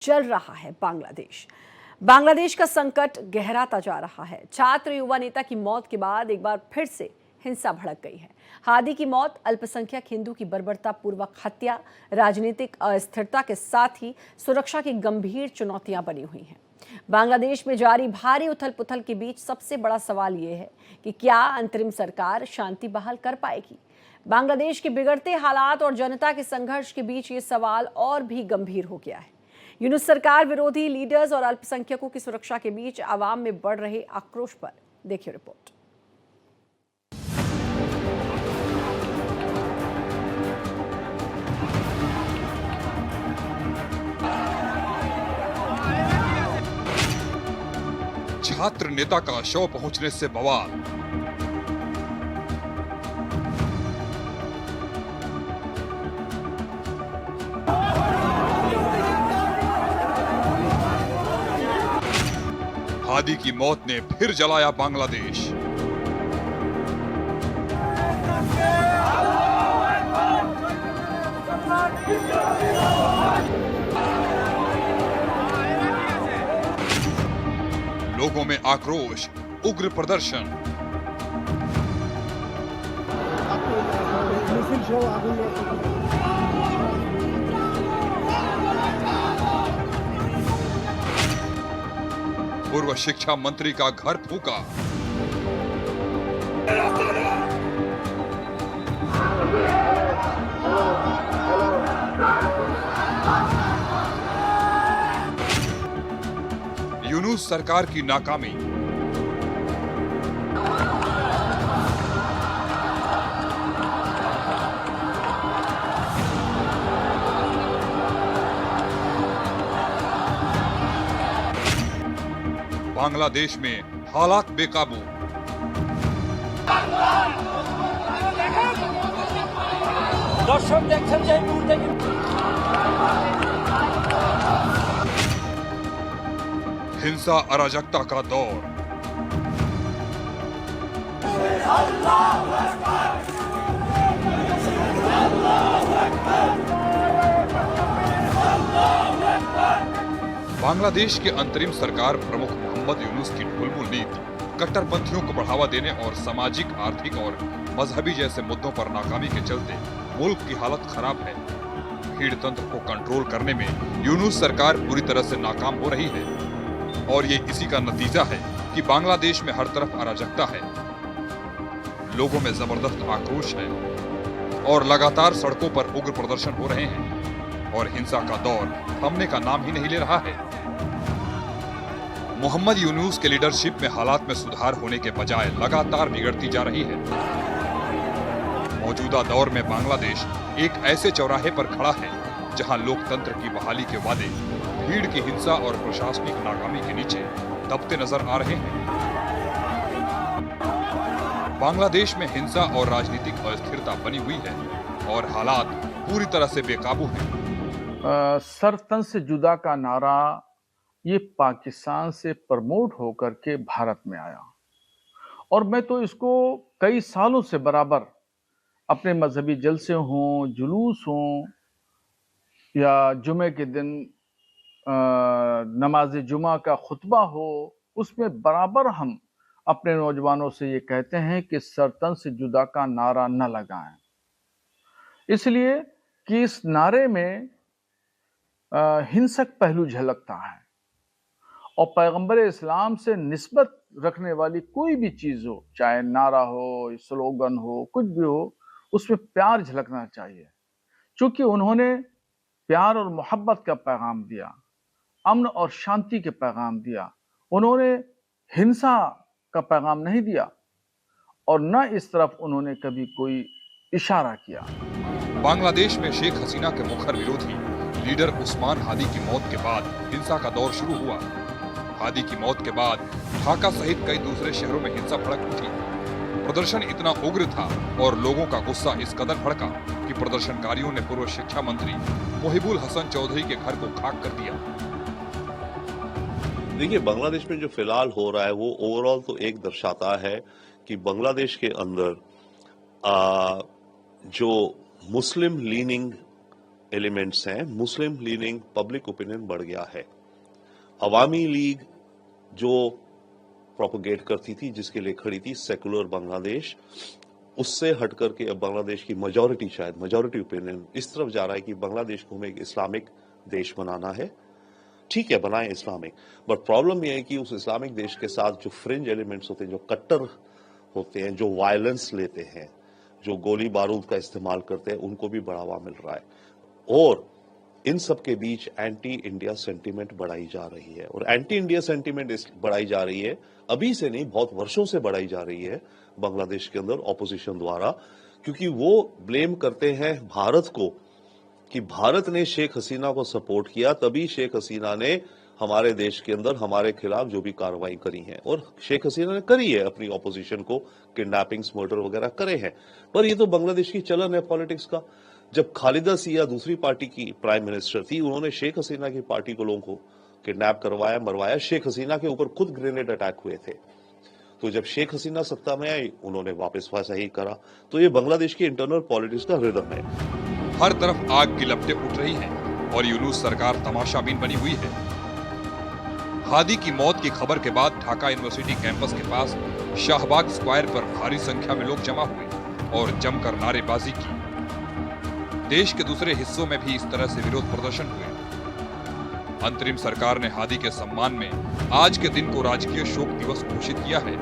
चल रहा है बांग्लादेश। बांग्लादेश का संकट गहराता जा रहा है। छात्र युवा नेता की मौत के बाद एक बार फिर से हिंसा भड़क गई है। हादी की मौत, अल्पसंख्यक हिंदू की बर्बरतापूर्वक हत्या, राजनीतिक अस्थिरता के साथ ही सुरक्षा की गंभीर चुनौतियां बनी हुई हैं। बांग्लादेश में जारी भारी उथल पुथल के बीच सबसे बड़ा सवाल ये है कि क्या अंतरिम सरकार शांति बहाल कर पाएगी। बांग्लादेश के बिगड़ते हालात और जनता के संघर्ष के बीच ये सवाल और भी गंभीर हो गया है। यूनुस सरकार विरोधी लीडर्स और अल्पसंख्यकों की सुरक्षा के बीच आवाम में बढ़ रहे आक्रोश पर देखिए रिपोर्ट। छात्र नेता का शव पहुंचने से बवाल। हादी की मौत ने फिर जलाया बांग्लादेश। लोगों में आक्रोश, उग्र प्रदर्शन। पूर्व शिक्षा मंत्री का घर फूंका। यूनुस सरकार की नाकामी। बांग्लादेश में हालात बेकाबू। दर्शक देखছেন যে এই মুহূর্তে हिंसा अराजकता का दौर। बांग्लादेश के अंतरिम सरकार प्रमुख मोहम्मद यूनुस की ढुलमुल नीति, कट्टरपंथियों को बढ़ावा देने और सामाजिक, आर्थिक और मजहबी जैसे मुद्दों पर नाकामी के चलते मुल्क की हालत खराब है। भीड़ तंत्र को कंट्रोल करने में यूनुस सरकार पूरी तरह से नाकाम हो रही है और ये इसी का नतीजा है कि बांग्लादेश में हर तरफ अराजकता है, लोगों में जबरदस्त आक्रोश है और लगातार सड़कों पर उग्र प्रदर्शन हो रहे हैं और हिंसा का दौर थमने का नाम ही नहीं ले रहा है। मोहम्मद यूनुस के लीडरशिप में हालात में सुधार होने के बजाय लगातार बिगड़ती जा रही है। मौजूदा दौर में बांग्लादेश एक ऐसे चौराहे पर खड़ा है जहां लोकतंत्र की बहाली के वादे भीड़ की हिंसा और प्रशासनिक नाकामी के नीचे दबते नजर आ रहे हैं। बांग्लादेश में हिंसा और राजनीतिक अस्थिरता बनी हुई है और हालात पूरी तरह से बेकाबू हैं। सरतन से जुदा का नारा ये पाकिस्तान से प्रमोट होकर के भारत में आया और मैं तो इसको कई सालों से बराबर अपने मजहबी जलसे हों, जुलूस हों या जुमे के दिन नमाज जुमा का खुतबा हो, उसमें बराबर हम अपने नौजवानों से ये कहते हैं कि सरतन से जुदा का नारा न लगाएं, इसलिए कि इस नारे में हिंसक पहलू झलकता है और पैगंबर इस्लाम से निस्बत रखने वाली कोई भी चीज हो, चाहे नारा हो, स्लोगन हो, कुछ भी हो, उसमें प्यार झलकना चाहिए। क्योंकि उन्होंने प्यार और मोहब्बत का पैगाम दिया, अमन और शांति के पैगाम दिया, उन्होंने हिंसा का पैगाम नहीं दिया और न इस तरफ उन्होंने कभी कोई इशारा किया। बांग्लादेश में शेख हसीना के मुखर विरोधी लीडर उस्मान हादी की मौत के बाद हिंसा का दौर शुरू हुआ। हादी की मौत के बाद ढाका सहित कई दूसरे शहरों में हिंसा भड़क उठी। प्रदर्शन इतना उग्र था और लोगों का गुस्सा इस कदर भड़का कि प्रदर्शनकारियों ने पूर्व शिक्षा मंत्री मोहिबुल हसन चौधरी के घर को खाक कर दिया। देखिए, बांग्लादेश में जो फिलहाल हो रहा है वो ओवरऑल तो एक दर्शाता है कि बांग्लादेश के अंदर जो मुस्लिम लीनिंग एलिमेंट्स हैं, मुस्लिम लीनिंग पब्लिक ओपिनियन बढ़ गया है। अवामी लीग जो प्रोपोगेट करती थी, जिसके लिए खड़ी थी सेकुलर बांग्लादेश, उससे हट करके अब बांग्लादेश की मेजॉरिटी, शायद मेजॉरिटी ओपिनियन इस तरफ जा रहा है कि बांग्लादेश को हमें एक इस्लामिक देश बनाना है। ठीक है, बनाएं इस्लामिक, बट प्रॉब्लम यह है कि उस इस्लामिक देश के साथ जो फ्रिंज एलिमेंट्स होते हैं, जो कट्टर होते हैं, जो वायलेंस लेते हैं, जो गोली बारूद का इस्तेमाल करते हैं, उनको भी बढ़ावा मिल रहा है। और इन सब के बीच एंटी इंडिया सेंटीमेंट बढ़ाई जा रही है। और एंटी इंडिया सेंटीमेंट बढ़ाई जा रही है, अभी से नहीं, बहुत वर्षों से बढ़ाई जा रही है बांग्लादेश के अंदर ऑपोजिशन द्वारा, क्योंकि वो ब्लेम करते हैं भारत को कि भारत ने शेख हसीना को सपोर्ट किया, तभी शेख हसीना ने हमारे देश के अंदर हमारे खिलाफ जो भी कार्रवाई करी है। और शेख हसीना ने करी है, अपनी ऑपोजिशन को किडनैपिंग्स, मर्डर वगैरह करे हैं। पर ये तो बांग्लादेश की चलन है पॉलिटिक्स का। जब खालिदा जिया दूसरी पार्टी की प्राइम मिनिस्टर थी, उन्होंने शेख हसीना की पार्टी को लोगों को किडनैप करवाया, मरवाया। शेख हसीना के ऊपर खुद ग्रेनेड अटैक हुए थे। तो जब शेख हसीना सत्ता में आई, उन्होंने वापस वैसा ही करा। तो ये बांग्लादेश की इंटरनल पॉलिटिक्स का रिदम है। हर तरफ आग की लपटें उठ रही हैं और यूनुस सरकार तमाशाबीन बनी हुई है। हादी की मौत की खबर के बाद ढाका यूनिवर्सिटी कैंपस के पास शाहबाग स्क्वायर पर भारी संख्या में लोग जमा हुए और जमकर नारेबाजी की। देश के दूसरे हिस्सों में भी इस तरह से विरोध प्रदर्शन हुए। अंतरिम सरकार ने हादी के सम्मान में आज के दिन को राजकीय शोक दिवस घोषित किया है।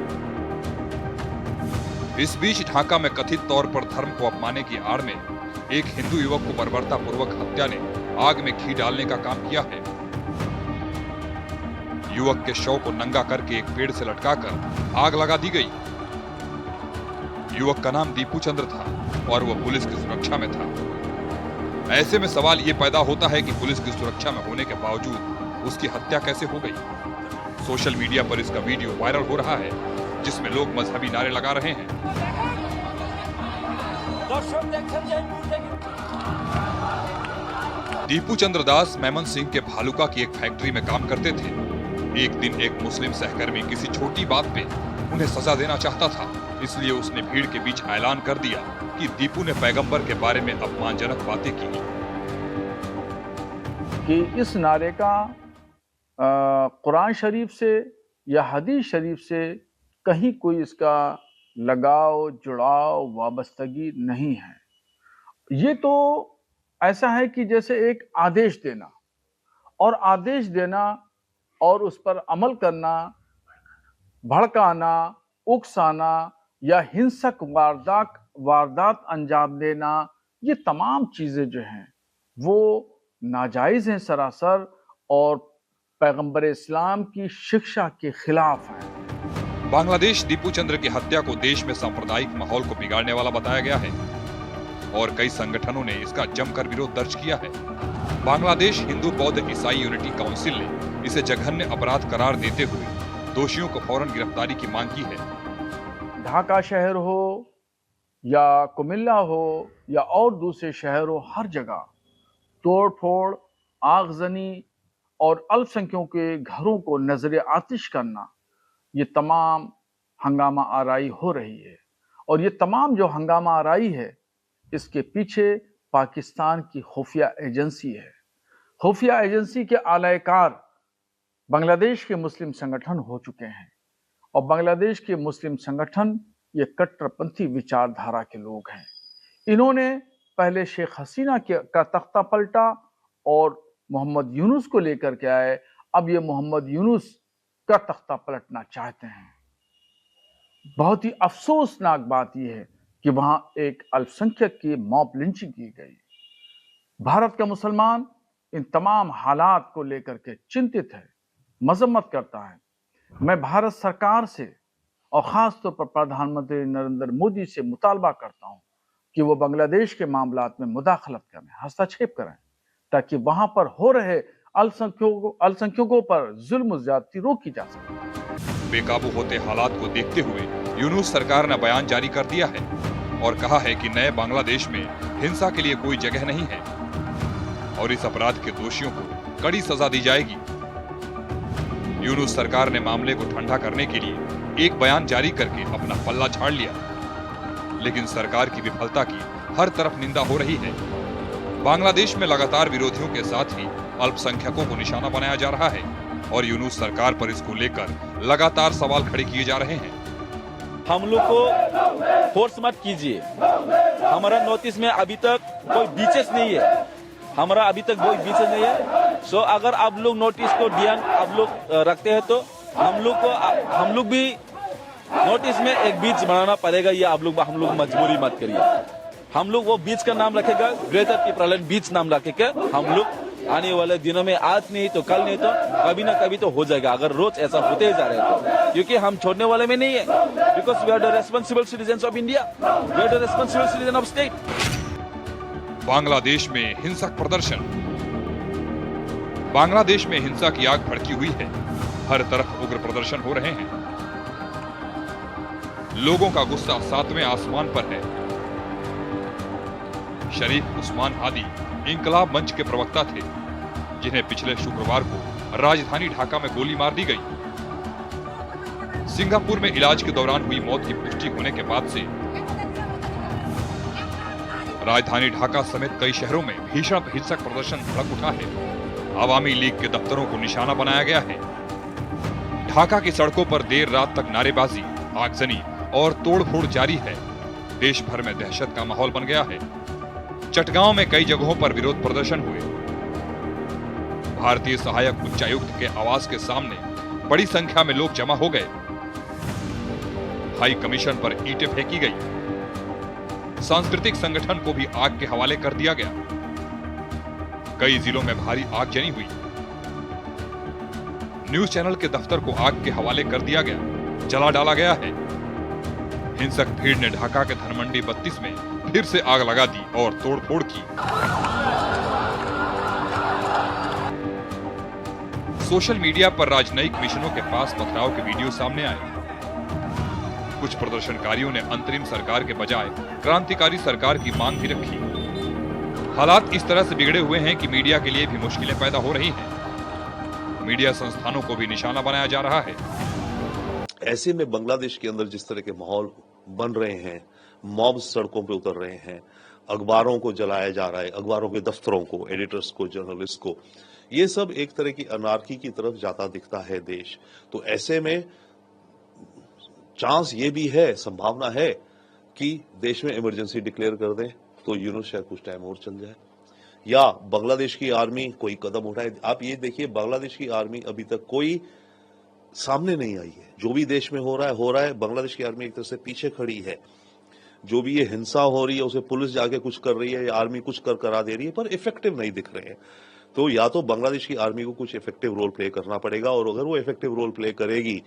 इस बीच ढाका में कथित तौर पर धर्म को अपमानने की आड़ में एक हिंदू युवक को बर्बरतापूर्वक हत्या ने आग में घी डालने का काम किया है। युवक के शव को नंगा करके एक पेड़ से लटकाकर आग लगा दी गई। युवक का नाम दीपू चंद्र था और वह पुलिस की सुरक्षा में था। ऐसे में सवाल ये पैदा होता है कि पुलिस की सुरक्षा में होने के बावजूद उसकी हत्या कैसे हो गई। सोशल मीडिया पर इसका वीडियो वायरल हो रहा है, जिसमें लोग मजहबी नारे लगा रहे हैं। दीपू चंद्र दास मेमन सिंह के भालुका की एक फैक्ट्री में काम करते थे। एक दिन एक मुस्लिम सहकर्मी किसी छोटी बात पे उन्हें सजा देना चाहता था, इसलिए उसने भीड़ के बीच ऐलान कर दिया कि दीपू ने पैगंबर के बारे में अपमानजनक बातें की। कि इस नारे का कुरान शरीफ से या हदीस शरीफ से कहीं कोई इसका लगाव, जुड़ाव, वाबस्तगी नहीं है। ये तो ऐसा है कि जैसे एक आदेश देना, और आदेश देना और उस पर अमल करना, भड़काना, उकसाना या हिंसक वारदात अंजाम देना, ये तमाम चीजें जो हैं वो नाजायज हैं सरासर, और पैगंबर इस्लाम की शिक्षा के खिलाफ हैं। बांग्लादेश दीपू चंद्र की हत्या को देश में सांप्रदायिक माहौल को बिगाड़ने वाला बताया गया है और कई संगठनों ने इसका जमकर विरोध दर्ज किया है। बांग्लादेश हिंदू बौद्ध ईसाई यूनिटी काउंसिल ने इसे जघन्य अपराध करार देते हुए दोषियों को फौरन गिरफ्तारी की मांग की है। ढाका शहर हो या कुमिल्ला हो या और दूसरे शहर हो, हर जगह तोड़ फोड़, आगजनी और अल्पसंख्यकों के घरों को नजर आतिश करना, ये तमाम हंगामा आराई हो रही है। और ये तमाम जो हंगामा आराई है, इसके पीछे पाकिस्तान की खुफिया एजेंसी है। खुफिया एजेंसी के आलाकार बांग्लादेश के मुस्लिम संगठन हो चुके हैं, और बांग्लादेश के मुस्लिम संगठन ये कट्टरपंथी विचारधारा के लोग हैं। इन्होंने पहले शेख हसीना का तख्ता पलटा और मोहम्मद यूनुस को लेकर के आए, अब ये मोहम्मद यूनुस का तख्ता पलटना चाहते हैं। बहुत ही अफसोसनाक बात यह है कि वहां एक अल्पसंख्यक की मॉब लिंचिंग की गई। भारत का मुसलमान इन तमाम हालात को लेकर के चिंतित है, मजम्मत करता है। मैं भारत सरकार से और खास तौर पर प्रधानमंत्री नरेंद्र मोदी से मुतालबा करता हूं कि वो बांग्लादेश के मामलात में मुदाखलत करें, हस्तक्षेप करें, ताकि वहां पर हो रहे अल्पसंख्यकों पर जुल्म ज्यादती रोकी जा सके। बेकाबू होते हालात को देखते हुए यूनुस सरकार ने बयान जारी कर दिया है और कहा है कि नए बांग्लादेश में हिंसा के लिए कोई जगह नहीं है और इस अपराध के दोषियों को कड़ी सजा दी जाएगी। यूनुस सरकार ने मामले को ठंडा करने के लिए एक बयान जारी करके अपना पल्ला झाड़ लिया, लेकिन सरकार की विफलता की हर तरफ निंदा हो रही है। बांग्लादेश में लगातार विरोधियों के साथ ही अल्पसंख्यकों को निशाना बनाया जा रहा है और यूनुस सरकार पर इसको लेकर लगातार सवाल खड़े किए जा रहे हैं। हम लोग को फोर्स मत कीजिए। हमारा नोटिस में अभी तक कोई बीचेस नहीं है, हमारा अभी तक कोई बीचेस नहीं है। सो अगर आप लोग नोटिस को ध्यान आप लोग रखते हैं तो हम लोग भी नोटिस में एक बीच बनाना पड़ेगा। ये हम लोग मजबूरी मत करिए। हम लोग वो बीच का नाम रखेगा ग्रेटर पिपरालैंड बीच नाम रखेगा। हम लोग आने वाले दिनों में आज नहीं तो कल नहीं तो कभी ना कभी तो हो जाएगा, अगर रोज ऐसा होते ही जा रहे हैं तो, क्योंकि हम छोड़ने वाले में नहीं है। Because we are the responsible citizen of India, we are the responsible citizen of state. Bangladesh में हिंसक प्रदर्शन। बांग्लादेश में हिंसा की आग भड़की हुई है, हर तरफ उग्र प्रदर्शन हो रहे हैं। लोगों का गुस्सा सातवें आसमान पर है। शरीफ उस्मान हादी इंकलाब मंच के प्रवक्ता थे, जिन्हें पिछले शुक्रवार को राजधानी ढाका में गोली मार दी गई। सिंगापुर में इलाज के दौरान हुई मौत की पुष्टि होने के बाद से राजधानी ढाका समेत कई शहरों में भीषण हिंसक प्रदर्शन भड़क उठा है। आवामी लीग के दफ्तरों को निशाना बनाया गया है। ढाका की सड़कों पर देर रात तक नारेबाजी, आगजनी और तोड़फोड़ जारी है। देश भर में दहशत का माहौल बन गया है। चटगांव में कई जगहों पर विरोध प्रदर्शन हुए। भारतीय सहायक उच्चायुक्त के आवास के सामने बड़ी संख्या में लोग जमा हो गए। हाई कमीशन पर ईंटें फेंकी गई। सांस्कृतिक संगठन को भी आग के हवाले कर दिया गया। कई जिलों में भारी आगजनी हुई। न्यूज चैनल के दफ्तर को आग के हवाले कर दिया गया, जला डाला गया है। हिंसक भीड़ ने ढाका के धनमंडी 32 में फिर से आग लगा दी और तोड़फोड़ की। सोशल मीडिया पर राजनयिक मिशनों के पास पथराव के वीडियो सामने आए। कुछ प्रदर्शनकारियों ने अंतरिम सरकार के बजाय क्रांतिकारी सरकार की मांग भी रखी। हालात इस तरह से बिगड़े हुए हैं कि मीडिया के लिए भी मुश्किलें पैदा हो रही हैं। मीडिया संस्थानों को भी निशाना बनाया जा रहा है। ऐसे में बांग्लादेश के अंदर जिस तरह के माहौल बन रहे हैं, मॉब सड़कों पे उतर रहे हैं, अखबारों को जलाया जा रहा है, अखबारों के दफ्तरों को, एडिटर्स को, जर्नलिस्ट को, ये सब एक तरह की अनार्की की तरफ जाता दिखता है देश। तो ऐसे में चांस ये भी है, संभावना है कि देश में इमरजेंसी डिक्लेयर कर दें तो यूनुस शायद कुछ टाइम और चल जाए, या बांग्लादेश की आर्मी कोई कदम उठाए। आप ये देखिए, बांग्लादेश की आर्मी अभी तक कोई सामने नहीं आई है। जो भी देश में हो रहा है। बांग्लादेश की आर्मी एक तरह से पीछे खड़ी है। जो भी ये हिंसा हो रही है उसे पुलिस जाके कुछ कर रही है या आर्मी कुछ करा दे रही है, पर इफेक्टिव नहीं दिख रहे हैं। तो या तो बांग्लादेश की आर्मी को कुछ इफेक्टिव रोल प्ले करना पड़ेगा, और अगर वो इफेक्टिव रोल प्ले करेगी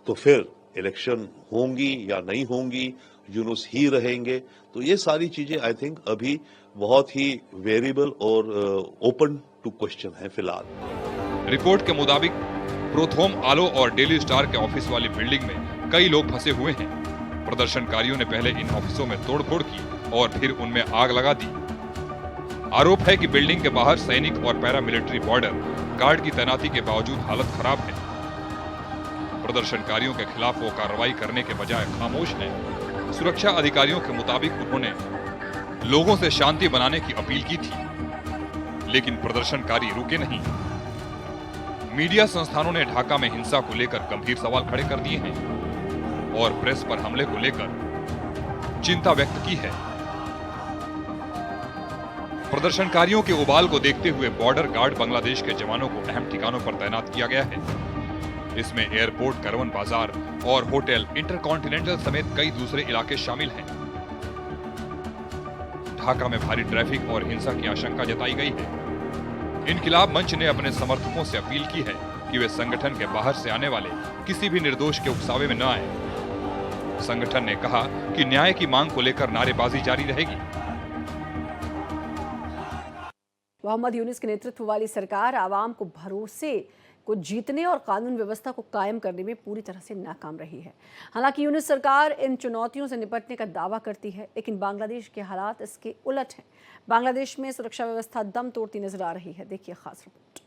तो फिर इलेक्शन होंगी या नहीं होंगी, यूनुस ही रहेंगे। तो ये सारी चीजें आई थिंक अभी बहुत ही वेरिएबल और ओपन टू क्वेश्चन है फिलहाल। रिपोर्ट के मुताबिक प्रोथोम आलो और डेली स्टार के ऑफिस वाली बिल्डिंग में कई लोग फंसे हुए हैं। प्रदर्शनकारियों ने पहले इन ऑफिसों में तोड़फोड़ की और फिर उनमें आग लगा दी। आरोप है कि बिल्डिंग के बाहर सैनिक और पैरामिलिट्री बॉर्डर गार्ड की तैनाती के बावजूद हालत खराब है। प्रदर्शनकारियों के खिलाफ वो कार्रवाई करने के बजाय खामोश हैं। सुरक्षा अधिकारियों के मुताबिक उन्होंने लोगों से शांति बनाने की अपील की थी, लेकिन प्रदर्शनकारी रुके नहीं। मीडिया संस्थानों ने ढाका में हिंसा को लेकर गंभीर सवाल खड़े कर दिए हैं और प्रेस पर हमले को लेकर चिंता व्यक्त की है। प्रदर्शनकारियों के उबाल को देखते हुए बॉर्डर गार्ड बांग्लादेश के जवानों को अहम ठिकानों पर तैनात किया गया है। इसमें एयरपोर्ट, करवन बाजार और होटल, इंटरकॉन्टिनेंटल समेत कई दूसरे इलाके शामिल हैं। ढाका में भारी ट्रैफिक और हिंसा की आशंका जताई गई है। इनकिलाब मंच ने अपने समर्थकों से अपील की है कि वे संगठन के बाहर से आने वाले किसी भी निर्दोष के उकसावे में न आए। संगठन ने कहा कि न्याय की मांग को लेकर नारेबाजी जारी रहेगी। मोहम्मद यूनुस के नेतृत्व वाली सरकार आवाम को भरोसे को जीतने और कानून व्यवस्था को कायम करने में पूरी तरह से नाकाम रही है। हालांकि यूनुस सरकार इन चुनौतियों से निपटने का दावा करती है, लेकिन बांग्लादेश के हालात इसके उलट हैं। बांग्लादेश में सुरक्षा व्यवस्था दम तोड़ती नजर आ रही है। देखिए खास रिपोर्ट।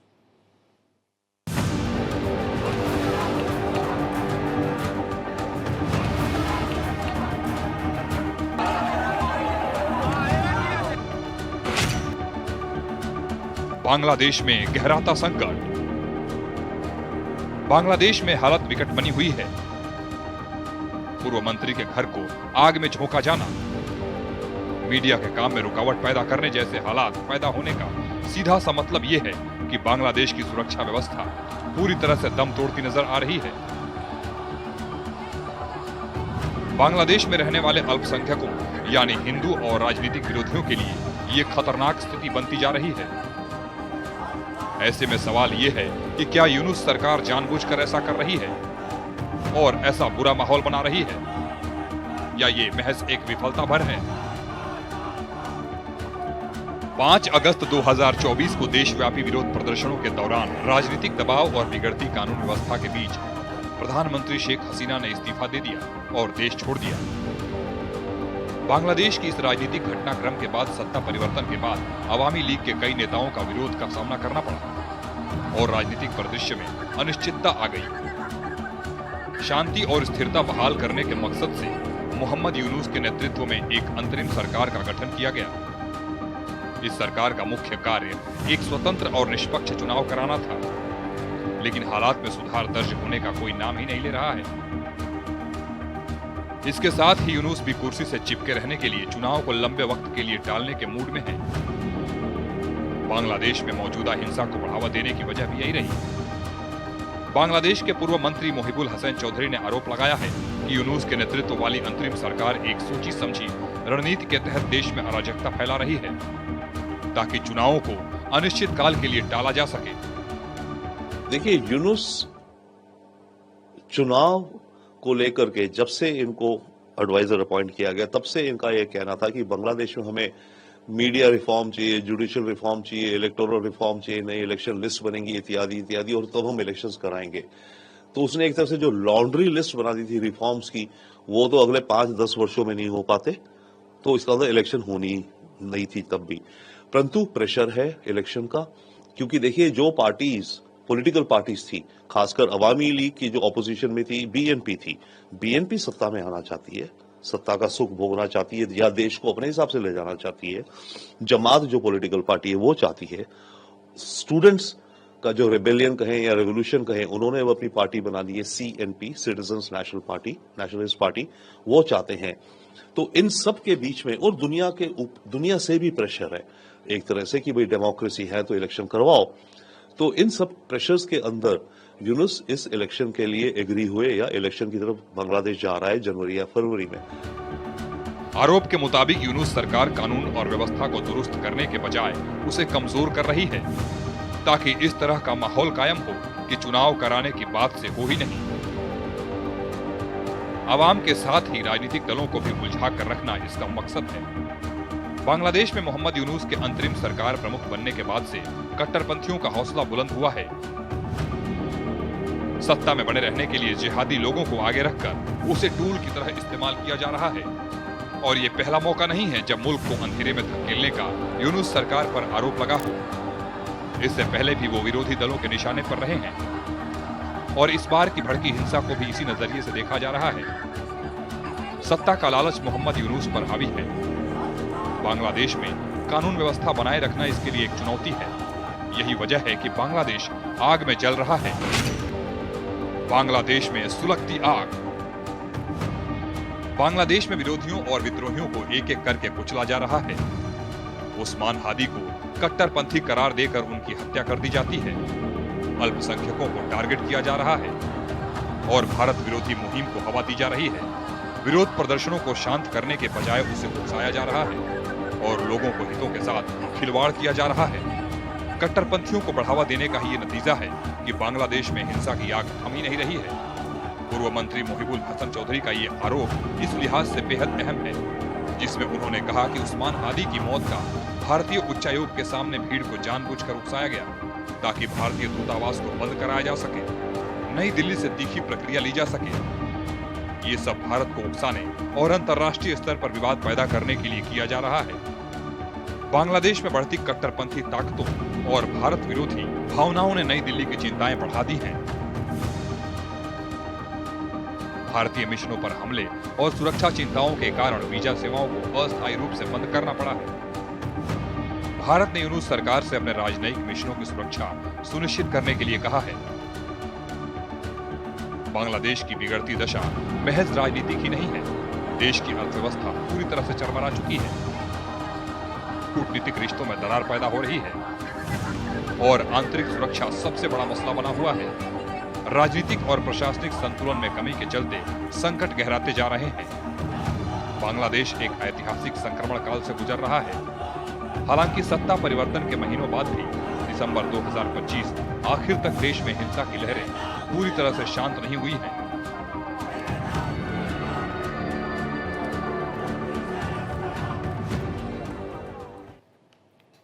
बांग्लादेश में गहराता संकट। बांग्लादेश में हालत विकट बनी हुई है। पूर्व मंत्री के घर को आग में झोंका जाना, मीडिया के काम में रुकावट पैदा करने जैसे हालात पैदा होने का सीधा सा मतलब यह है कि बांग्लादेश की सुरक्षा व्यवस्था पूरी तरह से दम तोड़ती नजर आ रही है। बांग्लादेश में रहने वाले अल्पसंख्यकों यानी हिंदू और राजनीतिक विरोधियों के लिए ये खतरनाक स्थिति बनती जा रही है। ऐसे में सवाल यह है कि क्या यूनुस सरकार जानबूझकर ऐसा कर रही है और ऐसा बुरा माहौल बना रही है, या ये महज एक विफलता भर है। 5 अगस्त 2024 को देशव्यापी विरोध प्रदर्शनों के दौरान राजनीतिक दबाव और बिगड़ती कानून व्यवस्था के बीच प्रधानमंत्री शेख हसीना ने इस्तीफा दे दिया और देश छोड़ दिया। बांग्लादेश की इस राजनीतिक घटनाक्रम के बाद सत्ता परिवर्तन के बाद अवामी लीग के कई नेताओं का विरोध का सामना करना पड़ा और राजनीतिक परिदृश्य में अनिश्चितता आ गई। शांति और स्थिरता बहाल करने के मकसद से मोहम्मद यूनुस के नेतृत्व में एक अंतरिम सरकार का गठन किया गया। इस सरकार का मुख्य कार्य एक स्वतंत्र और निष्पक्ष चुनाव कराना था, लेकिन हालात में सुधार दर्ज होने का कोई नाम ही नहीं ले रहा है। इसके साथ ही यूनुस भी कुर्सी से चिपके रहने के लिए चुनाव को लंबे वक्त के लिए टालने के मूड में है। बांग्लादेश में मौजूदा हिंसा को बढ़ावा देने की वजह भी यही रही। बांग्लादेश के पूर्व मंत्री मोहिबुल हसन चौधरी ने आरोप लगाया है कि यूनुस के नेतृत्व वाली अंतरिम सरकार एक सोची समझी रणनीति के तहत देश में अराजकता फैला रही है ताकि चुनावों को अनिश्चित काल के लिए टाला जा सके। देखिए, यूनुस चुनाव को लेकर के जब से इनको एडवाइजर अपॉइंट किया गया तब से इनका यह कहना था कि बांग्लादेश में हमें मीडिया रिफॉर्म चाहिए, जुडिशियल रिफॉर्म चाहिए, इलेक्टोरल रिफॉर्म चाहिए, नई इलेक्शन लिस्ट बनेंगी इत्यादि इत्यादि, और तब हम इलेक्शंस कराएंगे। तो उसने एक तरह से जो लॉन्ड्री लिस्ट बना दी थी रिफॉर्म्स की, वो तो अगले 5-10 वर्षों में नहीं हो पाते, तो इसका मतलब इलेक्शन होनी नहीं थी तब भी। परंतु प्रेशर है इलेक्शन का, क्योंकि देखिए जो पार्टीज पॉलिटिकल पार्टीज थी, खासकर अवामी लीग की जो ऑपोजिशन में थी, बीएनपी थी, बीएनपी सत्ता में आना चाहती है, सत्ता का सुख भोगना चाहती है या देश को अपने हिसाब से ले जाना चाहती है। जमात जो पॉलिटिकल पार्टी है वो चाहती है। स्टूडेंट्स का जो रेबेलियन कहें या रेवोल्यूशन कहें, उन्होंने वो अपनी पार्टी बना दी है, CNP, citizens national party, nationalist party, वो चाहते हैं। तो इन सब के बीच में और दुनिया से भी प्रेशर है एक तरह से कि भाई डेमोक्रेसी है तो इलेक्शन करवाओ। तो इन सब प्रेशर्स के अंदर यूनुस इस इलेक्शन के लिए एग्री हुए या इलेक्शन की तरफ बांग्लादेश जा रहा है जनवरी या फरवरी में। आरोप के मुताबिक यूनुस सरकार कानून और व्यवस्था को दुरुस्त करने के बजाय उसे कमजोर कर रही है ताकि इस तरह का माहौल कायम हो कि चुनाव कराने की बात से हो ही नहीं। आवाम के साथ ही राजनीतिक दलों को भी उलझा कर रखना इसका मकसद है। बांग्लादेश में मोहम्मद यूनुस के अंतरिम सरकार प्रमुख बनने के बाद से कट्टरपंथियों का हौसला बुलंद हुआ है। सत्ता में बने रहने के लिए जिहादी लोगों को आगे रखकर उसे टूल की तरह इस्तेमाल किया जा रहा है और ये पहला मौका नहीं है जब मुल्क को अंधेरे में धकेलने का यूनुस सरकार पर आरोप लगा हो। इससे पहले भी वो विरोधी दलों के निशाने पर रहे हैं और इस बार की भड़की हिंसा को भी इसी नजरिए से देखा जा रहा है। सत्ता का लालच मोहम्मद यूनुस पर हावी है। बांग्लादेश में कानून व्यवस्था बनाए रखना इसके लिए एक चुनौती है। यही वजह है कि बांग्लादेश आग में जल रहा है। बांग्लादेश में सुलगती आग। बांग्लादेश में विरोधियों और विद्रोहियों को एक एक करके कुचला जा रहा है। उस्मान हादी को कट्टरपंथी करार देकर उनकी हत्या कर दी जाती है। अल्पसंख्यकों को टारगेट किया जा रहा है और भारत विरोधी मुहिम को हवा दी जा रही है। विरोध प्रदर्शनों को शांत करने के बजाय उसे उकसाया जा रहा है और लोगों को हितों के साथ खिलवाड़ किया जा रहा है। कट्टरपंथियों को बढ़ावा देने का ये नतीजा है कि बांग्लादेश में हिंसा की आग थम ही नहीं रही है। पूर्व मंत्री मोहिबुल हसन चौधरी का ये आरोप इस लिहाज से बेहद अहम है, जिसमें उन्होंने कहा कि उस्मान हादी की मौत का भारतीय उच्चायोग के सामने भीड़ को जानबूझकर उकसाया गया ताकि भारतीय दूतावास को बंद कराया जा सके, नई दिल्ली से तीखी प्रक्रिया ली जा सके। ये सब भारत को उकसाने और अंतर्राष्ट्रीय स्तर पर विवाद पैदा करने के लिए किया जा रहा है। बांग्लादेश में बढ़ती कट्टरपंथी ताकतों और भारत विरोधी भावनाओं ने नई दिल्ली की चिंताएं बढ़ा दी हैं। भारतीय मिशनों पर हमले और सुरक्षा चिंताओं के कारण वीजा सेवाओं को अस्थायी रूप से बंद करना पड़ा है। भारत ने यूनुस सरकार से अपने राजनयिक मिशनों की सुरक्षा सुनिश्चित करने के लिए कहा है। बांग्लादेश की बिगड़ती दशा महज राजनीति की नहीं है, देश की अर्थव्यवस्था पूरी तरह से चरमरा चुकी है। कूटनीतिक रिश्तों में दरार पैदा हो रही है और आंतरिक सुरक्षा सबसे बड़ा मसला बना हुआ है। राजनीतिक और प्रशासनिक संतुलन में कमी के चलते संकट गहराते जा रहे हैं। बांग्लादेश एक ऐतिहासिक संक्रमण काल से गुजर रहा है। हालांकि सत्ता परिवर्तन के महीनों बाद भी दिसंबर 2025 आखिर तक देश में हिंसा की लहरें पूरी तरह से शांत नहीं हुई हैं।